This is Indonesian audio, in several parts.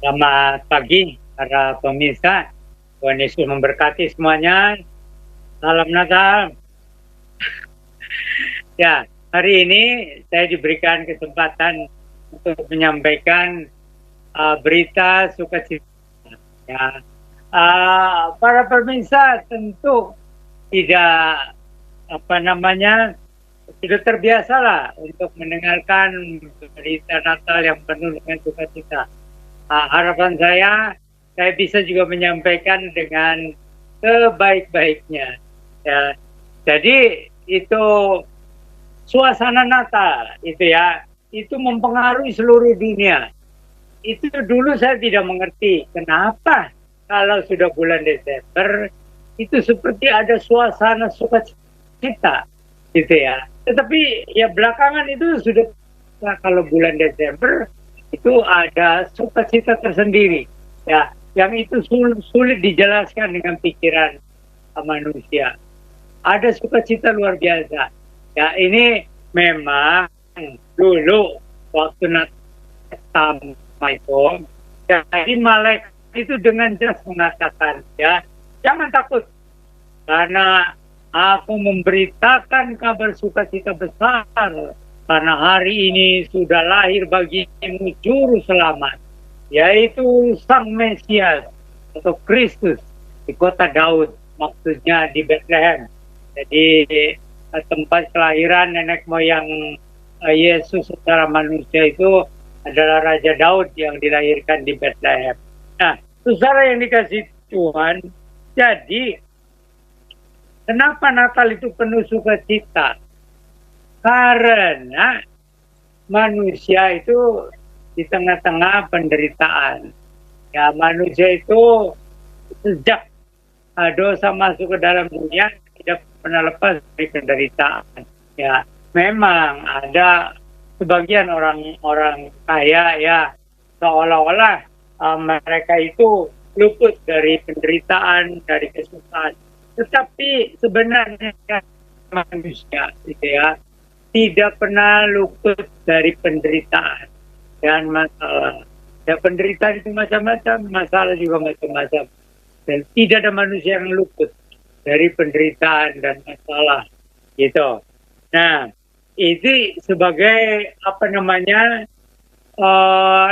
Selamat pagi para pemirsa. Tuhan Yesus memberkati semuanya. Salam Natal. Ya, hari ini saya diberikan kesempatan untuk menyampaikan berita sukacita. Ya, para pemirsa tentu tidak sudah terbiasa lah untuk mendengarkan berita Natal yang penuh dengan sukacita. Harapan saya bisa juga menyampaikan dengan sebaik-baiknya. Ya, jadi itu suasana Natal itu ya, itu mempengaruhi seluruh dunia. Itu dulu saya tidak mengerti kenapa kalau sudah bulan Desember itu seperti ada suasana sukacita gitu ya. Tetapi ya belakangan itu sudah kalau bulan Desember itu ada sukacita tersendiri ya, yang itu sulit dijelaskan dengan pikiran manusia. Ada sukacita luar biasa ya. Ini memang dulu waktu Natal itu, jadi malaikat itu dengan jelas mengatakan ya, jangan takut karena aku memberitakan kabar sukacita besar, karena hari ini sudah lahir bagimu juru selamat, yaitu Sang Mesias atau Kristus di kota Daud, maksudnya di Bethlehem. Jadi tempat kelahiran nenek moyang Yesus secara manusia itu adalah Raja Daud yang dilahirkan di Bethlehem. Nah, saudara yang dikasih Tuhan, jadi kenapa Natal itu penuh sukacita? Karena manusia itu di tengah-tengah penderitaan. Ya, manusia itu sejak dosa masuk ke dalam dunia tidak pernah lepas dari penderitaan. Ya, memang ada sebagian orang-orang kaya ya, seolah-olah mereka itu luput dari penderitaan, dari kesusahan. Tetapi sebenarnya manusia gitu ya, tidak pernah luput dari penderitaan dan masalah. Ya, penderitaan itu macam-macam, masalah juga macam-macam. Dan tidak ada manusia yang luput dari penderitaan dan masalah gitu. Nah, ini sebagai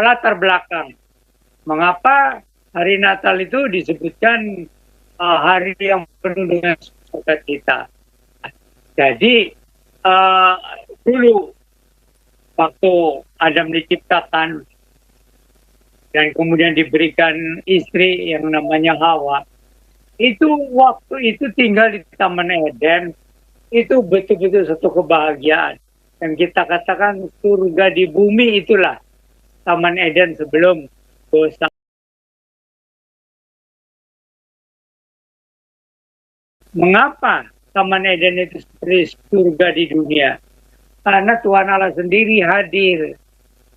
latar belakang mengapa hari Natal itu disebutkan hari yang penuh dengan sukacita. Jadi dulu waktu Adam diciptakan dan kemudian diberikan istri yang namanya Hawa, itu waktu itu tinggal di Taman Eden, itu betul-betul satu kebahagiaan. Dan kita katakan surga di bumi itulah Taman Eden sebelum dosa. Mengapa Taman Eden itu seperti surga di dunia? Karena Tuhan Allah sendiri hadir.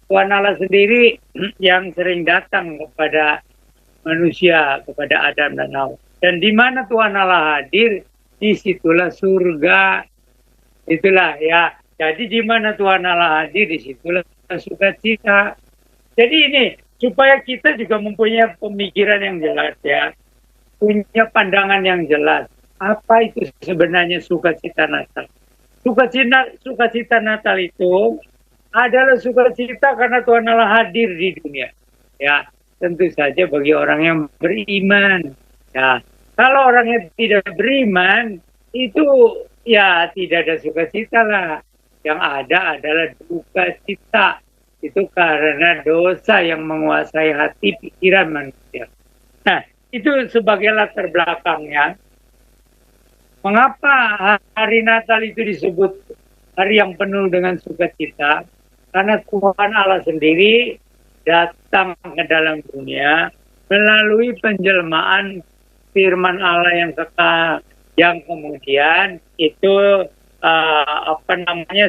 Tuhan Allah sendiri yang sering datang kepada manusia, kepada Adam dan Hawa. Dan di mana Tuhan Allah hadir, disitulah surga. Itulah ya. Jadi di mana Tuhan Allah hadir, disitulah sukacita. Jadi ini supaya kita juga mempunyai pemikiran yang jelas ya, punya pandangan yang jelas. Apa itu sebenarnya sukacita Natal? Sukacita Natal itu adalah sukacita karena Tuhan Allah hadir di dunia. Ya, tentu saja bagi orang yang beriman. Ya, kalau orang yang tidak beriman itu ya tidak ada sukacita lah. Yang ada adalah duka cita. Itu karena dosa yang menguasai hati pikiran manusia. Nah, itu sebagai latar belakangnya. Mengapa hari Natal itu disebut hari yang penuh dengan sukacita? Karena Tuhan Allah sendiri datang ke dalam dunia melalui penjelmaan firman Allah yang kekal, yang kemudian itu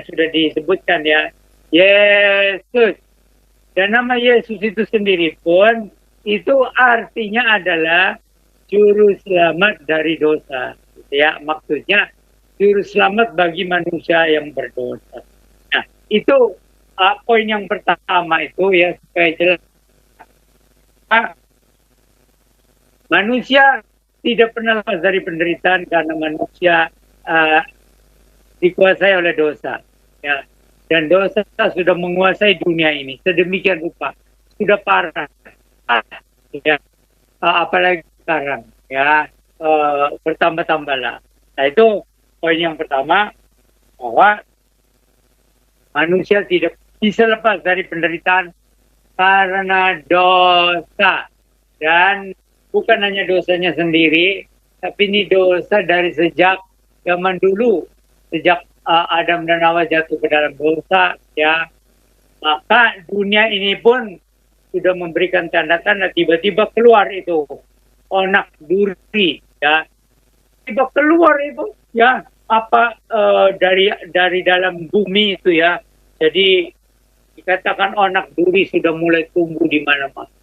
sudah disebutkan ya, Yesus. Dan nama Yesus itu sendiri pun itu artinya adalah juru selamat dari dosa. Ya, maksudnya juru selamat bagi manusia yang berdosa. Nah, itu poin yang pertama itu ya, supaya jelas. manusia tidak pernah lepas dari penderitaan karena manusia dikuasai oleh dosa. Ya. Dan dosa sudah menguasai dunia ini sedemikian rupa, sudah parah. Ya. Apalagi sekarang, ya, bertambah-tambahlah. Nah, itu poin yang pertama, bahwa manusia tidak bisa lepas dari penderitaan karena dosa. Dan bukan hanya dosanya sendiri, tapi ini dosa dari sejak zaman dulu, sejak Adam dan Hawa jatuh ke dalam dosa, ya, maka dunia ini pun sudah memberikan tanda-tanda. Tiba-tiba keluar itu onak duri, ya, tiba keluar itu, ya, apa dari dalam bumi itu, ya. Jadi dikatakan onak duri sudah mulai tumbuh di mana-mana,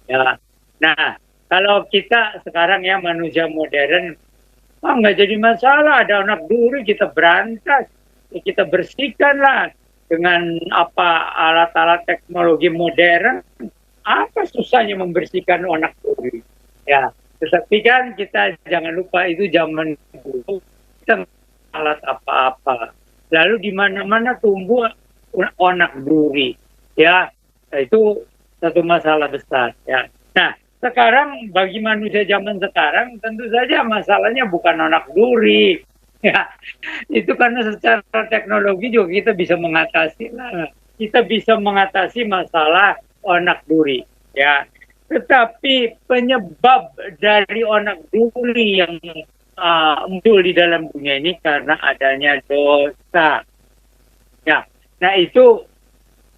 ya. Nah, kalau kita sekarang, ya, manusia modern, nggak jadi masalah ada anak duri, kita berantas, ya, kita bersihkanlah dengan apa alat-alat teknologi modern. Apa susahnya membersihkan anak duri, ya. Tetapi kan kita jangan lupa itu zaman dulu kita alat apa-apa, lalu di mana-mana tumbuh anak duri, ya. Itu satu masalah besar, ya. Nah, sekarang bagi manusia zaman sekarang tentu saja masalahnya bukan anak duri, ya. Itu karena secara teknologi juga kita bisa mengatasi lah. Kita bisa mengatasi masalah anak duri, ya. Tetapi penyebab dari anak duri yang muncul di dalam dunia ini karena adanya dosa, ya. Nah, itu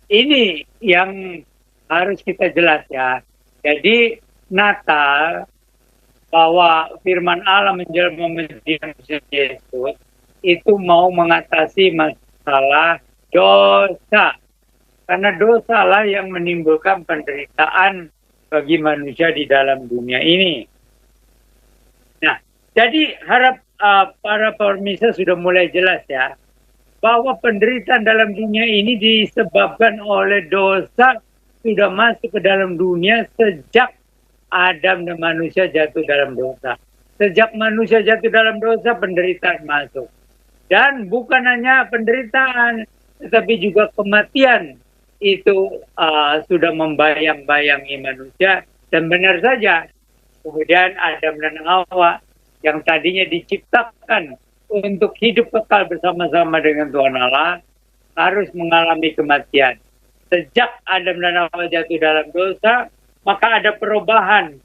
ini yang harus kita jelas, ya. Jadi Natal, bahwa firman Allah menjelma menjadi manusia Yesus, itu mau mengatasi masalah dosa. Karena dosa lah yang menimbulkan penderitaan bagi manusia di dalam dunia ini. Nah, jadi harap para pemirsa sudah mulai jelas, ya, bahwa penderitaan dalam dunia ini disebabkan oleh dosa sudah masuk ke dalam dunia sejak Adam dan manusia jatuh dalam dosa. Sejak manusia jatuh dalam dosa, penderitaan masuk. Dan bukan hanya penderitaan, tetapi juga kematian itu sudah membayang-bayangi manusia. Dan benar saja, kemudian Adam dan Hawa yang tadinya diciptakan untuk hidup kekal bersama-sama dengan Tuhan Allah, harus mengalami kematian. Sejak Adam dan Hawa jatuh dalam dosa, maka ada perubahan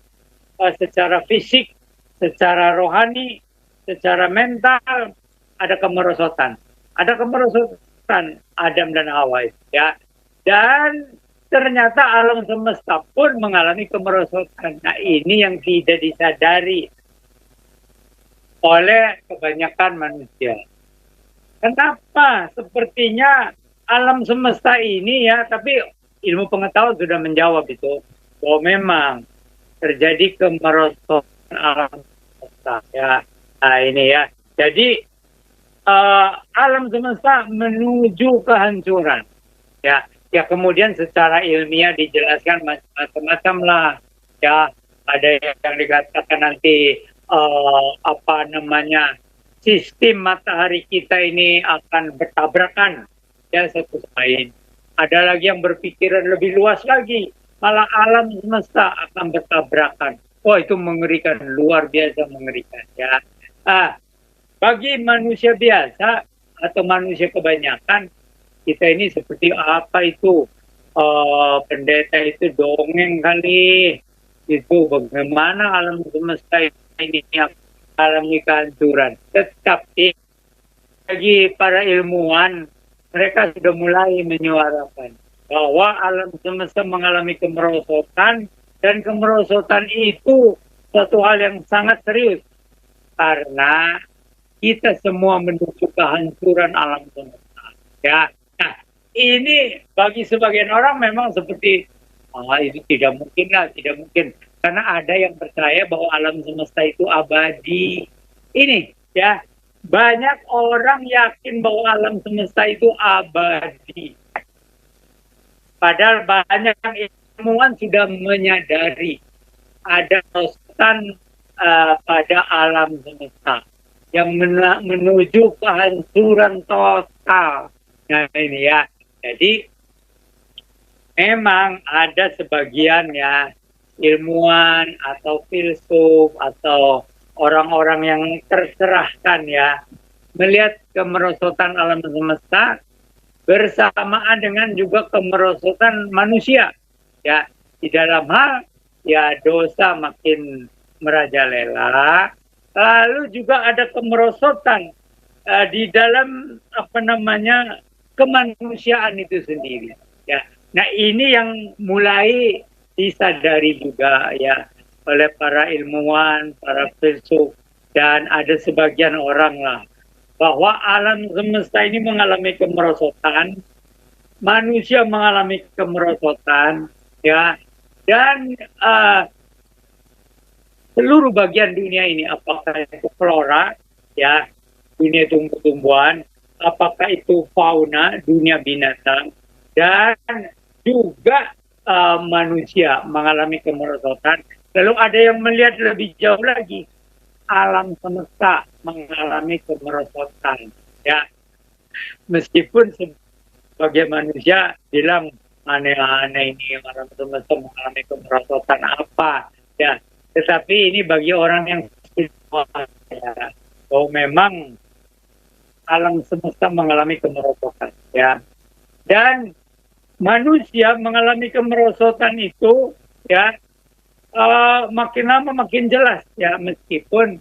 secara fisik, secara rohani, secara mental, ada kemerosotan. Ada kemerosotan Adam dan Hawa, ya. Dan ternyata alam semesta pun mengalami kemerosotan. Nah, ini yang tidak disadari oleh kebanyakan manusia. Kenapa? Sepertinya alam semesta ini, ya, tapi ilmu pengetahuan sudah menjawab itu, bahwa memang terjadi kemerosotan alam semesta, ya. Nah, ini, ya. Jadi alam semesta menuju kehancuran, ya. Ya, kemudian secara ilmiah dijelaskan macam-macam lah, ya. Ada yang dikatakan nanti apa namanya, sistem matahari kita ini akan bertabrakan, ya, satu sama lain. Ada lagi yang berpikiran lebih luas lagi, malah alam semesta akan bertabrakan. Oh, itu mengerikan, luar biasa mengerikan, ya. Bagi manusia biasa atau manusia kebanyakan, kita ini seperti apa itu? Pendeta itu dongeng kali. Itu bagaimana alam semesta ini alami kehancuran. Tetapi bagi para ilmuwan, mereka sudah mulai menyuarakan bahwa alam semesta mengalami kemerosotan, dan kemerosotan itu suatu hal yang sangat serius karena kita semua menuju kehancuran alam semesta, ya. Nah, ini bagi sebagian orang memang seperti itu tidak mungkin lah, tidak mungkin, karena ada yang percaya bahwa alam semesta itu abadi. Ini, ya, banyak orang yakin bahwa alam semesta itu abadi. Padahal banyak yang ilmuwan sudah menyadari ada kerusakan pada alam semesta yang menuju kehancuran total. Nah ini ya, jadi memang ada sebagian ya ilmuwan atau filsuf atau orang-orang yang tercerahkan ya melihat kemerosotan alam semesta bersamaan dengan juga kemerosotan manusia ya di dalam hal ya dosa makin merajalela, lalu juga ada kemerosotan di dalam apa namanya kemanusiaan itu sendiri ya. Nah ini yang mulai disadari juga ya oleh para ilmuwan, para filsuf, dan ada sebagian orang lah bahwa alam semesta ini mengalami kemerosotan, manusia mengalami kemerosotan, ya, dan seluruh bagian dunia ini, apakah itu flora, ya, dunia tumbuh-tumbuhan, apakah itu fauna, dunia binatang, dan juga manusia mengalami kemerosotan. Lalu ada yang melihat lebih jauh lagi, alam semesta mengalami kemerosotan. Ya, meskipun sebagai manusia bilang aneh-aneh ini alam semesta mengalami kemerosotan apa, ya. Tetapi ini bagi orang yang ya, bahwa memang alam semesta mengalami kemerosotan, ya. Dan manusia mengalami kemerosotan itu, ya, makin lama makin jelas ya, meskipun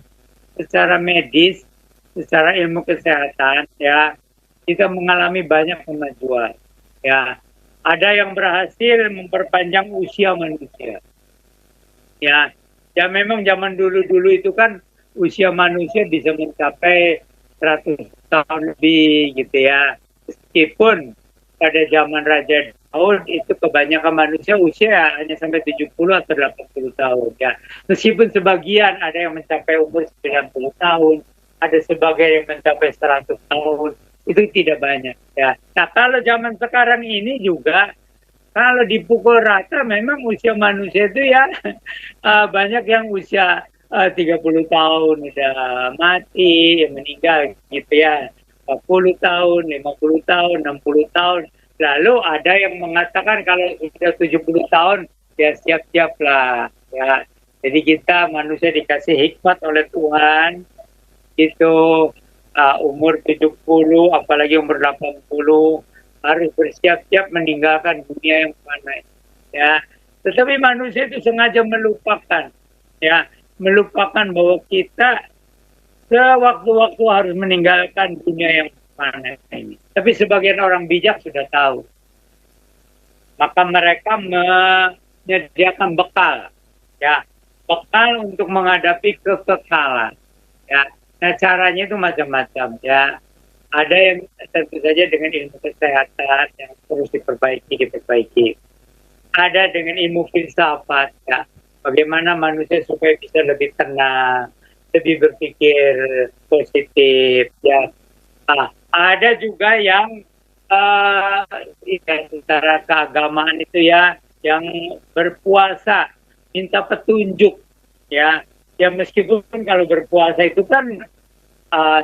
secara medis, secara ilmu kesehatan ya kita mengalami banyak kemajuan ya. Ada yang berhasil memperpanjang usia manusia ya. Ya memang zaman dulu-dulu itu kan usia manusia bisa mencapai 100 tahun lebih gitu ya. Meskipun pada zaman Raja Daud itu kebanyakan manusia usia hanya sampai 70 atau 80 tahun ya. Meskipun sebagian ada yang mencapai umur 90 tahun, ada sebagian yang mencapai 100 tahun, itu tidak banyak ya. Nah kalau zaman sekarang ini juga kalau dipukul rata memang usia manusia itu ya banyak yang usia 30 tahun udah mati, meninggal gitu ya. 40 tahun, 50 tahun, 60 tahun. Lalu ada yang mengatakan kalau sudah 70 tahun, ya siap-siap lah. Ya. Jadi kita manusia dikasih hikmat oleh Tuhan, itu umur 70, apalagi umur 80, harus bersiap-siap meninggalkan dunia yang fana. Ya. Tetapi manusia itu sengaja melupakan, ya, melupakan bahwa kita sewaktu-waktu harus meninggalkan dunia yang fana ini. Tapi sebagian orang bijak sudah tahu. Maka mereka menyediakan bekal, ya, bekal untuk menghadapi kekekalan, ya. Nah caranya itu macam-macam, ya. Ada yang tentu saja dengan ilmu kesehatan yang terus diperbaiki. Ada dengan ilmu filsafat, ya. Bagaimana manusia supaya bisa lebih tenang, lebih berpikir positif, ya. Ada juga yang secara keagamaan itu ya, yang berpuasa minta petunjuk, ya. Ya meskipun kalau berpuasa itu kan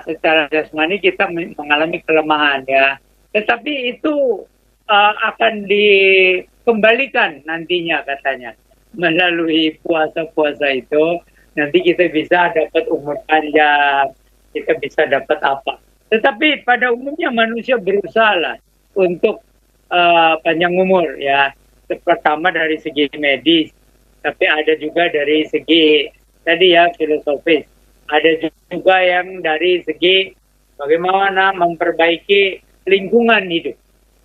secara jasmani kita mengalami kelemahan ya, tetapi itu akan dikembalikan nantinya katanya melalui puasa-puasa itu. Nanti kita bisa dapat umur panjang, kita bisa dapat apa. Tetapi pada umumnya manusia berusaha lah untuk panjang umur ya. Pertama dari segi medis, tapi ada juga dari segi tadi ya filosofis. Ada juga yang dari segi bagaimana memperbaiki lingkungan hidup.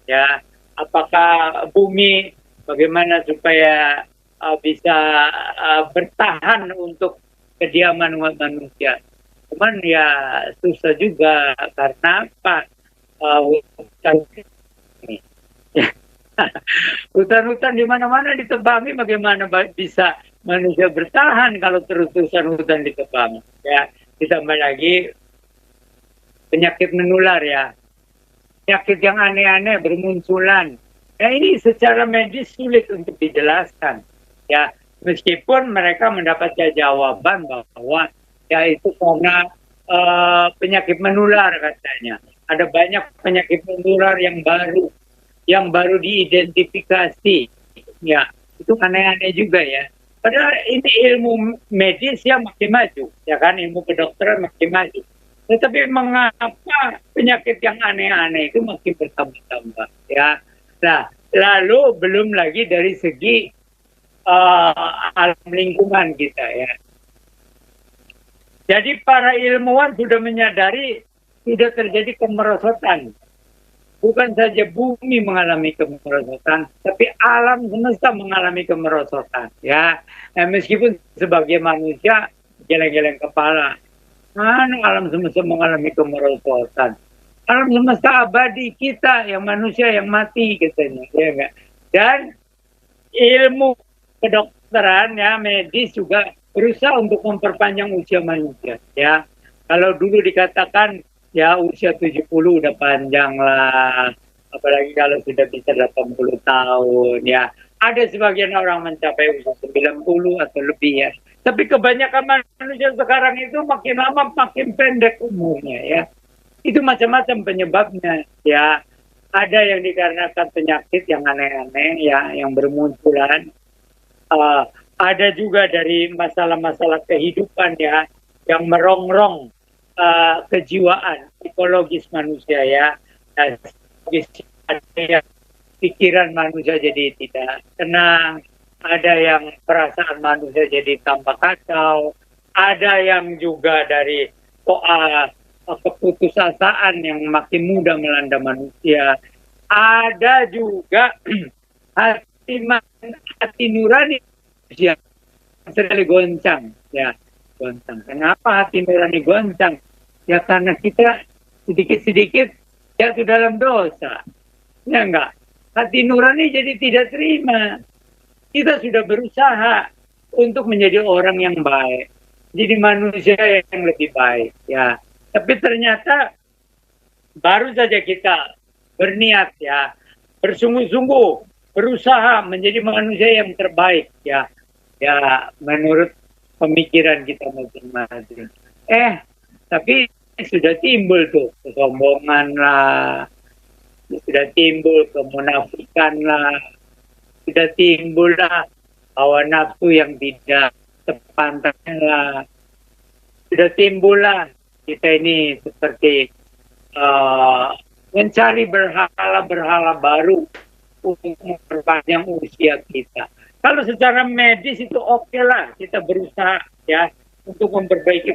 Ya, apakah bumi bagaimana supaya bisa bertahan untuk kediaman umat manusia. Cuman ya susah juga karena apa? Hutan-hutan di mana-mana ditebangi, bagaimana bisa manusia bertahan kalau terus-terusan hutan ditebang? Ya, ditambah lagi penyakit menular ya, penyakit yang aneh-aneh bermunculan. Nah ini secara medis sulit untuk dijelaskan. Ya, meskipun mereka mendapat jawaban bahwa ya itu karena penyakit menular katanya. Ada banyak penyakit menular yang baru diidentifikasi. Ya, itu aneh-aneh juga ya. Padahal ini ilmu medis yang makin maju, ya kan, ilmu kedokteran makin maju. Tetapi mengapa penyakit yang aneh-aneh itu makin bertambah-tambah, ya? Nah, lalu belum lagi dari segi alam lingkungan kita, ya. Jadi para ilmuwan sudah menyadari sudah terjadi kemerosotan. Bukan saja bumi mengalami kemerosotan, tapi alam semesta mengalami kemerosotan. Ya, nah, meskipun sebagai manusia geleng-geleng kepala, mana alam semesta mengalami kemerosotan. Alam semesta abadi, kita yang manusia yang mati katanya, ya enggak. Dan ilmu kedokteran ya medis juga berusaha untuk memperpanjang usia manusia. Ya, kalau dulu dikatakan ya usia 70 udah panjang lah, apalagi kalau sudah bisa 80 tahun ya. Ada sebagian orang mencapai usia 90 atau lebih ya. Tapi kebanyakan manusia sekarang itu makin lama makin pendek umurnya ya. Itu macam-macam penyebabnya ya. Ada yang dikarenakan penyakit yang aneh-aneh ya, yang bermunculan. Ada juga dari masalah-masalah kehidupan ya, yang merongrong kejiwaan psikologis manusia ya. Pikiran manusia jadi tidak tenang, ada yang perasaan manusia jadi tambah kacau, ada yang juga dari soal keputusasaan yang makin mudah melanda manusia, ada juga hati nurani yang sekali goncang ya. Goncang. Kenapa hati nurani goncang? Ya karena kita sedikit-sedikit jatuh dalam dosa. Ya enggak? Hati nurani jadi tidak terima. Kita sudah berusaha untuk menjadi orang yang baik. Jadi manusia yang lebih baik. Ya. Tapi ternyata baru saja kita berniat ya. Bersungguh-sungguh. Berusaha menjadi manusia yang terbaik. Ya. Ya menurut pemikiran kita masing-masing. Tapi sudah timbul tuh kesombongan lah, sudah timbul kemunafikan lah, sudah timbul lah hawa nafsu yang tidak sepantasnya lah, sudah timbul lah kita ini seperti mencari berhala-berhala baru untuk memperpanjang usia kita. Kalau secara medis itu oke lah, kita berusaha ya untuk memperbaiki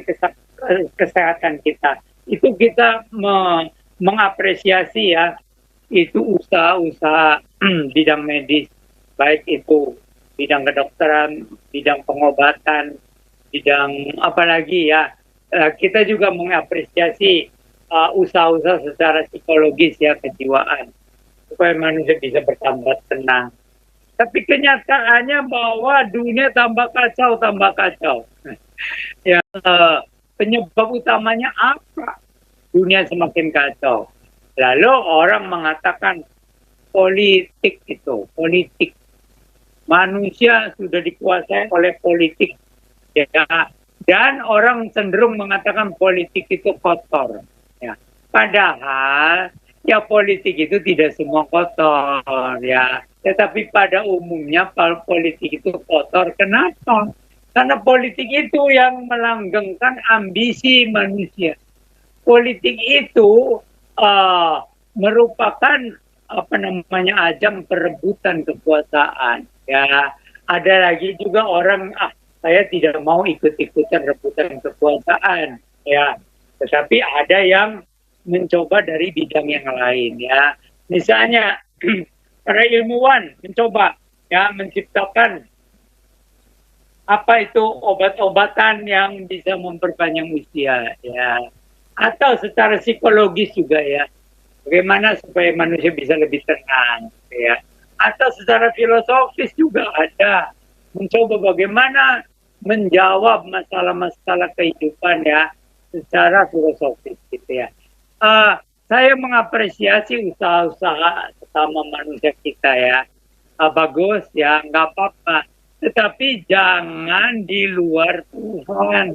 kesehatan kita. Itu kita mengapresiasi ya, itu usaha-usaha bidang medis, baik itu bidang kedokteran, bidang pengobatan, bidang apalagi ya. Kita juga mengapresiasi usaha-usaha secara psikologis ya, kejiwaan, supaya manusia bisa bertambah tenang. Tapi kenyataannya bahwa dunia tambah kacau. Ya, penyebab utamanya apa? Dunia semakin kacau. Lalu orang mengatakan politik. Manusia sudah dikuasai oleh politik. Ya. Dan orang cenderung mengatakan politik itu kotor. Ya. Padahal ya politik itu tidak semua kotor ya. Tetapi pada umumnya politik itu kotor. Kenapa? Karena politik itu yang melanggengkan ambisi manusia. Politik itu merupakan ajang perebutan kekuasaan. Ya, ada lagi juga orang saya tidak mau ikut-ikutan rebutan kekuasaan. Ya, tetapi ada yang mencoba dari bidang yang lain. Ya, misalnya para ilmuwan mencoba ya menciptakan apa itu obat-obatan yang bisa memperpanjang usia ya, atau secara psikologis juga ya, bagaimana supaya manusia bisa lebih tenang ya, atau secara filosofis juga ada mencoba bagaimana menjawab masalah-masalah kehidupan ya secara filosofis gitu ya. saya mengapresiasi usaha-usaha sesama manusia kita ya. Bagus ya, nggak apa-apa. Tetapi jangan di luar Tuhan.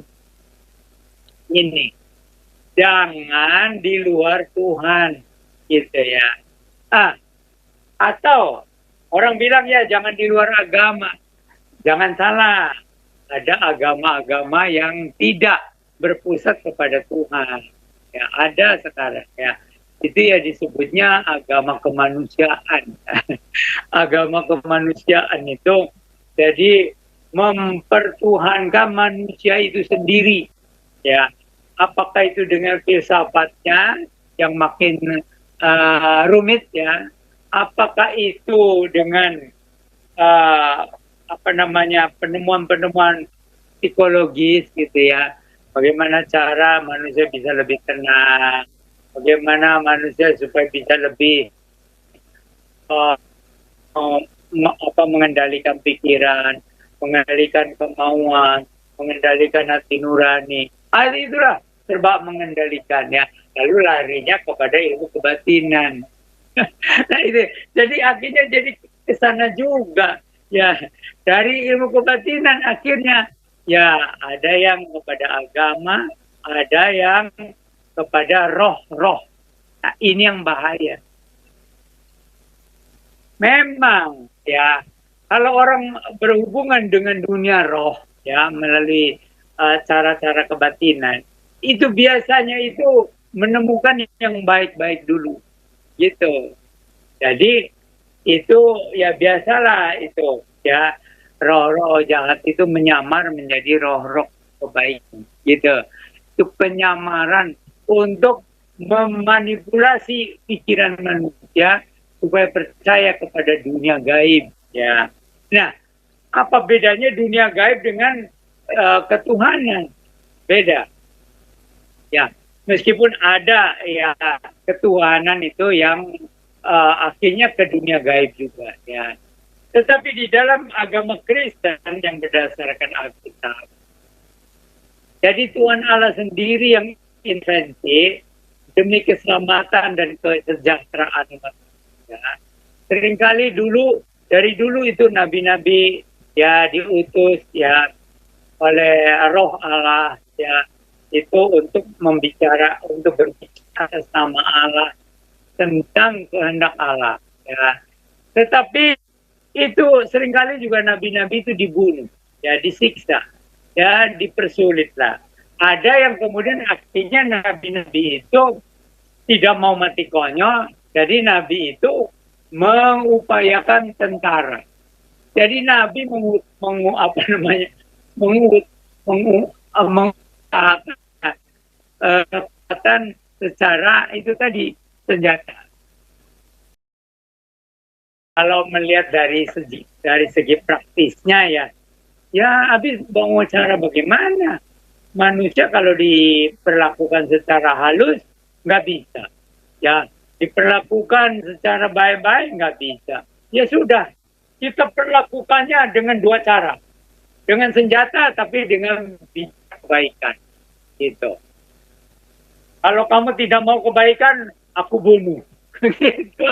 Ini, jangan di luar Tuhan, gitu ya. Atau orang bilang ya jangan di luar agama. Jangan salah, ada agama-agama yang tidak berpusat kepada Tuhan. Ya, ada sekarang ya. Itu ya disebutnya agama kemanusiaan. Agama kemanusiaan itu jadi mempertuhankan manusia itu sendiri. Ya, apakah itu dengan filsafatnya yang makin rumit ya? Apakah itu dengan penemuan-penemuan psikologis gitu ya? Bagaimana cara manusia bisa lebih tenang? Bagaimana manusia supaya bisa lebih mengendalikan pikiran, mengendalikan kemauan, mengendalikan hati nurani. Itulah serba mengendalikan ya. Lalu larinya kepada ilmu kebatinan. Nah itu, jadi akhirnya jadi ke sana juga ya. Dari ilmu kebatinan akhirnya ya ada yang kepada agama, ada yang kepada roh-roh. Nah ini yang bahaya. Memang ya, kalau orang berhubungan dengan dunia roh ya melalui cara-cara kebatinan, itu biasanya itu menemukan yang baik-baik dulu, gitu. Jadi itu ya biasalah itu ya, roh-roh jahat itu menyamar menjadi roh-roh kebaikan, gitu. Itu penyamaran untuk memanipulasi pikiran manusia supaya percaya kepada dunia gaib ya. Nah, apa bedanya dunia gaib dengan ketuhanan? Beda. Ya, meskipun ada ya ketuhanan itu yang akhirnya ke dunia gaib juga ya. Tetapi di dalam agama Kristen yang berdasarkan Alkitab, jadi Tuhan Allah sendiri yang intervensi demi keselamatan dan kesejahteraan manusia. Seringkali dari dulu itu nabi-nabi ya diutus ya oleh Roh Allah ya, itu untuk berbicara sama Allah tentang kehendak Allah ya. Tetapi itu seringkali juga nabi-nabi itu dibunuh ya, disiksa ya, dipersulitlah. Ada yang kemudian akhirnya nabi-nabi itu tidak mau mati konyol, jadi nabi itu mengupayakan tentara. Jadi nabi kekuatan secara itu tadi senjata. Kalau melihat dari segi praktisnya ya habis mau cara bagaimana? Manusia kalau diperlakukan secara halus nggak bisa, ya diperlakukan secara baik-baik nggak bisa. Ya sudah, kita perlakukannya dengan dua cara, dengan senjata tapi dengan kebaikan, gitu. Kalau kamu tidak mau kebaikan, aku bunuh. Gitu.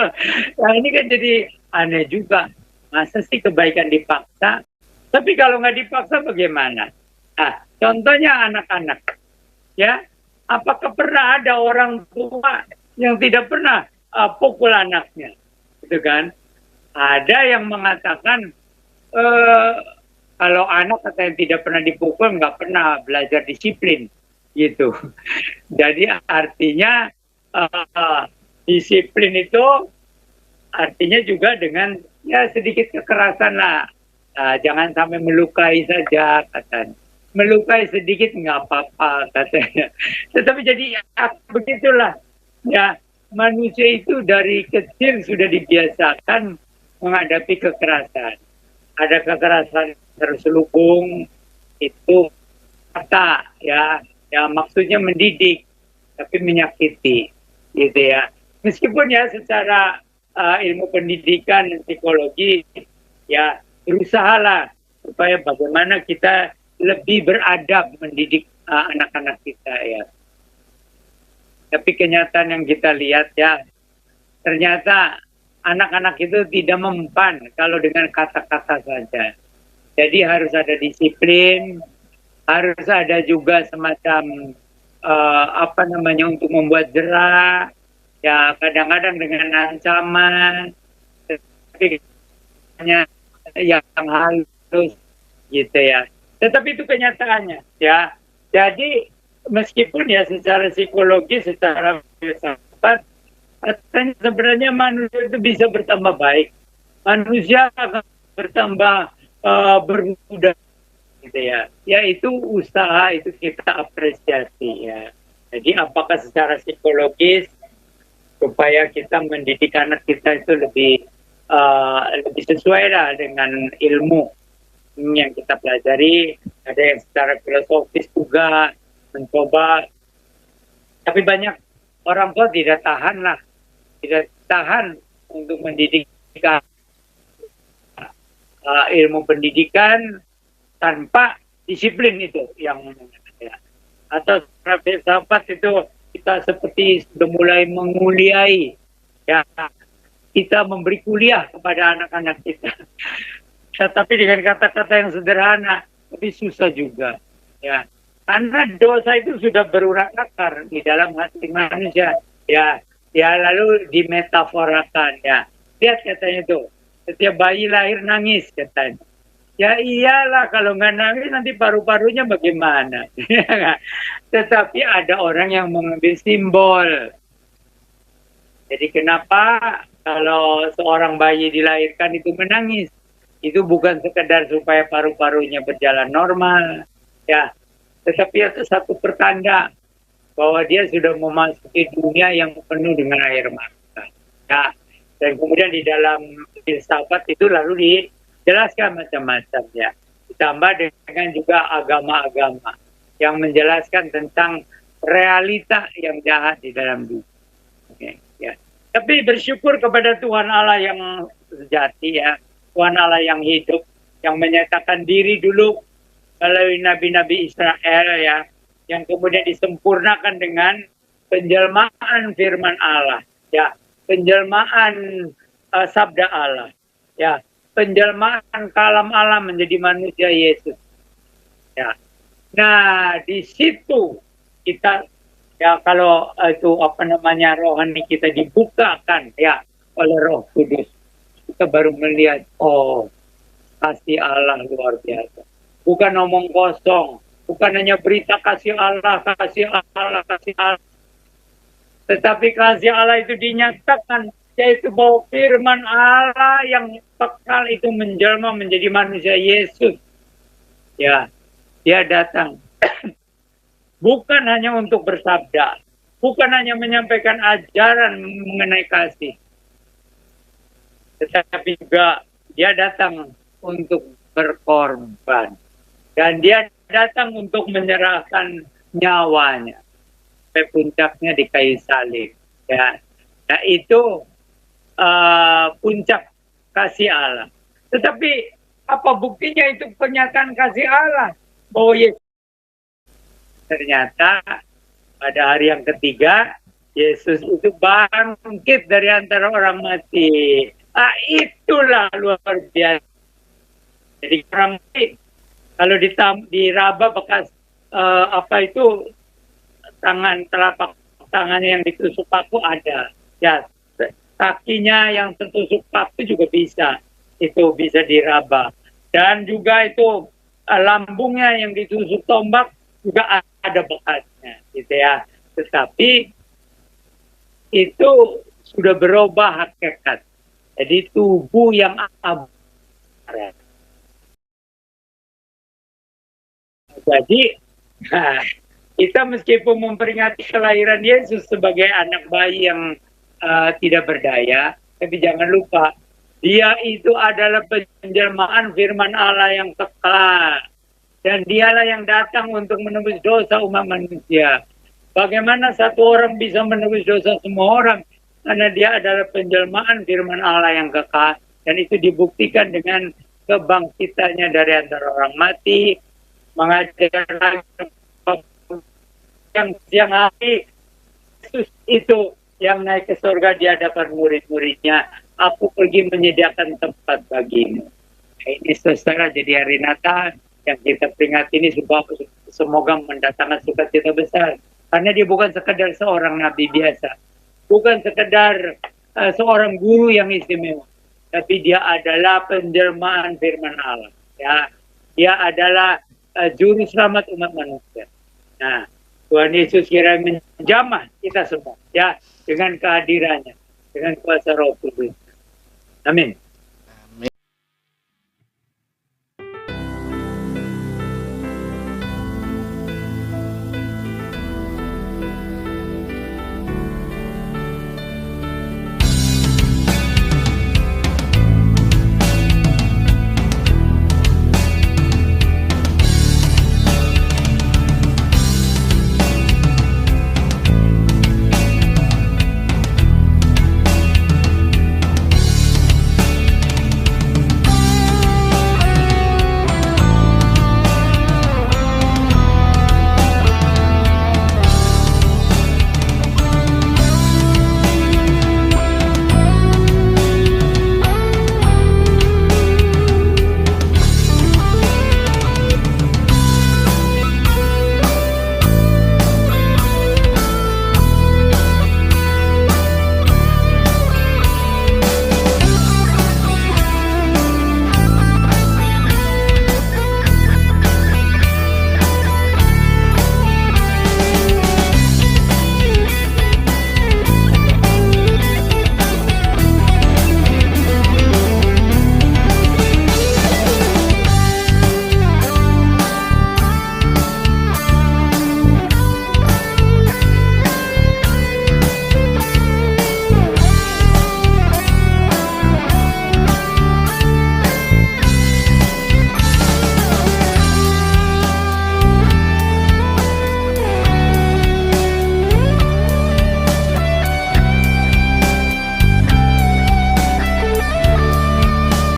Nah ini kan jadi aneh juga. Masa sih kebaikan dipaksa? Tapi kalau nggak dipaksa bagaimana? Nah, contohnya anak-anak. Ya, apakah pernah ada orang tua yang tidak pernah pukul anaknya? Gitu kan? Ada yang mengatakan kalau anak katanya tidak pernah dipukul, nggak pernah belajar disiplin. Gitu. Jadi artinya disiplin itu artinya juga dengan ya sedikit kekerasan lah. Jangan sampai melukai saja katanya. Melukai sedikit nggak apa-apa katanya. Tetapi jadi begitulah. Ya, manusia itu dari kecil sudah dibiasakan menghadapi kekerasan. Ada kekerasan terselubung, itu kata ya maksudnya mendidik tapi menyakiti, gitu ya. Meskipun ya secara ilmu pendidikan dan psikologi ya berusahalah supaya bagaimana kita lebih beradab mendidik anak-anak kita ya. Tapi kenyataan yang kita lihat ya, ternyata anak-anak itu tidak mempan kalau dengan kata-kata saja. Jadi harus ada disiplin, harus ada juga semacam untuk membuat jerah. Ya kadang-kadang dengan ancaman, tapi hanya yang halus gitu ya. Tetapi itu kenyataannya ya. Jadi meskipun ya secara psikologis, secara filsafat, katanya sebenarnya manusia itu bisa bertambah baik. Manusia akan bertambah bermuda gitu ya. Ya itu usaha, itu kita apresiasi ya. Jadi apakah secara psikologis supaya kita mendidik anak kita itu lebih sesuai lah dengan ilmu yang kita pelajari. Ada yang secara filosofis juga mencoba, tapi banyak orang tua tidak tahan untuk mendidik ilmu pendidikan tanpa disiplin itu yang ya. Atau secara filsafat itu kita seperti sudah mulai menguliai ya, kita memberi kuliah kepada anak-anak kita. Tetapi dengan kata-kata yang sederhana, tapi susah juga ya. Karena dosa itu sudah berurat akar di dalam hati manusia ya. Ya lalu dimetaforakan ya. Lihat katanya tuh, setiap bayi lahir nangis katanya. Ya iyalah, kalau nggak nangis nanti paru-parunya bagaimana? Tetapi ada orang yang mengambil simbol. Jadi kenapa kalau seorang bayi dilahirkan itu menangis? Itu bukan sekedar supaya paru-parunya berjalan normal, ya. Tetapi itu satu pertanda bahwa dia sudah memasuki dunia yang penuh dengan air mata. Ya. Dan kemudian di dalam filsafat itu lalu dijelaskan macam-macam ya. Ditambah dengan juga agama-agama yang menjelaskan tentang realita yang jahat di dalam dunia. Okay, ya. Tapi bersyukur kepada Tuhan Allah yang sejati ya. Tuhan Allah yang hidup, yang menyatakan diri dulu melalui nabi-nabi Israel ya, yang kemudian disempurnakan dengan penjelmaan firman Allah ya, penjelmaan sabda Allah ya, penjelmaan kalam Allah menjadi manusia Yesus ya. Nah di situ kita ya, kalau itu rohani kita dibukakan ya oleh Roh Kudus, kita baru melihat, oh kasih Allah luar biasa. Bukan omong kosong, bukan hanya berita kasih Allah, kasih Allah, kasih Allah. Tetapi kasih Allah itu dinyatakan, yaitu bahwa firman Allah yang kekal itu menjelma menjadi manusia Yesus. Ya, dia datang. Bukan hanya untuk bersabda, bukan hanya menyampaikan ajaran mengenai kasih, tetapi juga dia datang untuk berkorban. Dan dia datang untuk menyerahkan nyawanya. Sampai puncaknya di kayu salib. Ya. Nah itu puncak kasih Allah. Tetapi apa buktinya itu pernyataan kasih Allah? Bahwa Yesus ternyata pada hari yang ketiga, Yesus itu bangkit dari antara orang mati. Itulah luar biasa. Jadi orang mati, kalau diraba bekas telapak tangannya yang ditusuk paku ada. Ya, kakinya yang tertusuk paku juga bisa. Itu bisa diraba. Dan juga itu lambungnya yang ditusuk tombak juga ada bekasnya, gitu ya. Tetapi itu sudah berubah hakikat. Jadi tubuh yang abadi. Jadi kita meskipun memperingati kelahiran Yesus sebagai anak bayi yang tidak berdaya, tapi jangan lupa dia itu adalah penjelmaan firman Allah yang kekal. Dan dialah yang datang untuk menebus dosa umat manusia. Bagaimana satu orang bisa menebus dosa semua orang? Karena dia adalah penjelmaan firman Allah yang kekal. Dan itu dibuktikan dengan kebangkitannya dari antara orang mati, mengajar yang siang hari Yesus itu yang naik ke surga di hadapan murid-muridnya. Aku pergi menyediakan tempat bagimu. Nah, ini saudara, jadi hari Natal yang kita peringati ini semoga mendatangkan sukacita besar. Karena dia bukan sekedar seorang nabi biasa. Bukan sekedar seorang guru yang istimewa. Tapi dia adalah penjelmaan firman Allah. Ya, dia adalah juru selamat umat manusia. Nah, Tuhan Yesus kira menjamah kita semua, ya, dengan kehadirannya, dengan kuasa Roh Kudus. Amin.